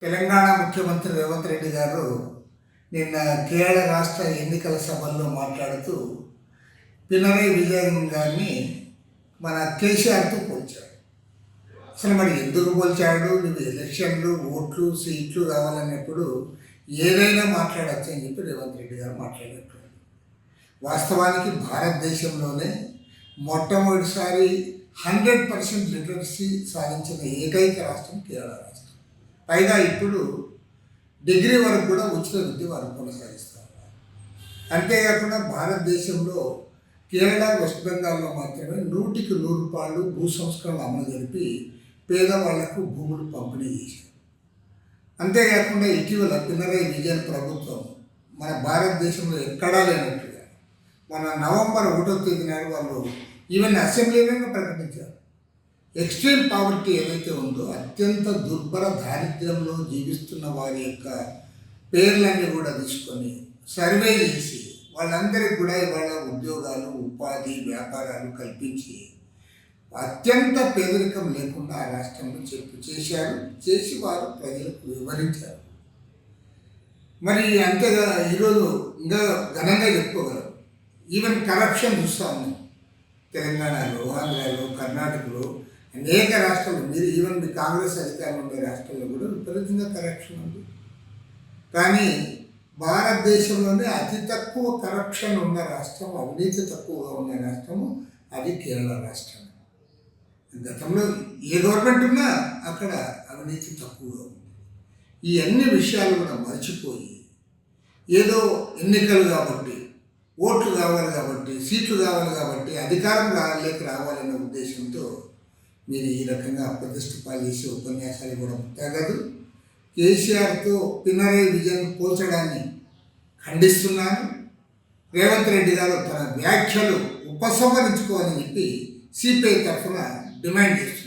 తెలంగాణ ముఖ్యమంత్రి రేవంత్ రెడ్డి గారు నిన్న కేరళ రాష్ట్ర ఎన్నికల సభల్లో మాట్లాడుతూ పినరయి విజయన్ గారిని మన కేసీఆర్తో పోల్చాడు. అసలు మరి ఎందుకు పోల్చాడు? నువ్వు ఎలక్షన్లు, ఓట్లు, సీట్లు కావాలన్నప్పుడు ఏదైనా మాట్లాడచ్చు అని చెప్పి రేవంత్ రెడ్డి గారు మాట్లాడేటువంటి. వాస్తవానికి భారతదేశంలోనే మొట్టమొదటిసారి 100% లిటరసీ సాధించిన ఏకైక రాష్ట్రం కేరళ రాష్ట్రం. పైగా ఇప్పుడు డిగ్రీ వరకు కూడా ఉచిత విద్య వారు కొనసాగిస్తారు. అంతేకాకుండా భారతదేశంలో కేరళ, వెస్ట్ బెంగాల్లో మాత్రమే 100కి 100 రూపాయలు భూ సంస్కరణలు అమలు జరిపి పేదవాళ్లకు భూములు పంపిణీ చేశారు. అంతేకాకుండా ఇటీవల పినరయి విజయన్ ప్రభుత్వం మన భారతదేశంలో ఎక్కడా లేనట్టుగా మన నవంబర్ 1వ తేదీ నాడు వాళ్ళు ఈవెన్ అసెంబ్లీలోనే ప్రకటించారు. ఎక్స్ట్రీమ్ పావర్టీ ఏదైతే ఉందో, అత్యంత దుర్భర దారిద్ర్యంలో జీవిస్తున్న వారి యొక్క పేర్లన్నీ కూడా తీసుకొని సర్వే చేసి వాళ్ళందరికీ కూడా ఇవాళ ఉద్యోగాలు, ఉపాధి, వ్యాపారాలు కల్పించి అత్యంత పేదరికం లేకుండా ఆ రాష్ట్రంలో చేసి వారు ప్రజలకు వివరించారు. మరి అంతేగా ఈరోజు ఇంకా ఘనంగా చెప్పుకోగలరు. ఈవెన్ కరప్షన్ చూస్తూ ఉన్నాం తెలంగాణలో, ఆంధ్రాలో, కర్ణాటకలో, అనేక రాష్ట్రాలు. మీరు ఈవెన్ మీ కాంగ్రెస్ అధికారం ఉండే రాష్ట్రాల్లో కూడా విపరీతంగా కరప్షన్ ఉంది. కానీ భారతదేశంలోనే అతి తక్కువ కరప్షన్ ఉన్న రాష్ట్రం, అవినీతి తక్కువగా ఉన్న రాష్ట్రము అది కేరళ రాష్ట్రం. గతంలో ఏ గవర్నమెంట్ ఉన్నా అక్కడ అవినీతి తక్కువగా ఉంది. ఈ అన్ని విషయాలు కూడా మర్చిపోయి ఏదో ఎన్నికలు కాబట్టి, ఓట్లు కావాలి కాబట్టి, సీట్లు కావాలి కాబట్టి, అధికారం రావాలనే ఉద్దేశంతో మీరు ఈ రకంగా అప్రతిష్ట పాలు చేసే ఉపన్యాసాలు కూడా తగదు. కేసీఆర్తో పినరయి విజయన్ పోల్చడాన్ని ఖండిస్తున్నాను. రేవంత్ రెడ్డి గారు తన వ్యాఖ్యలు ఉపసంహరించుకోవాలని చెప్పి సిపిఐ తరఫున డిమాండ్ చేస్తున్నారు.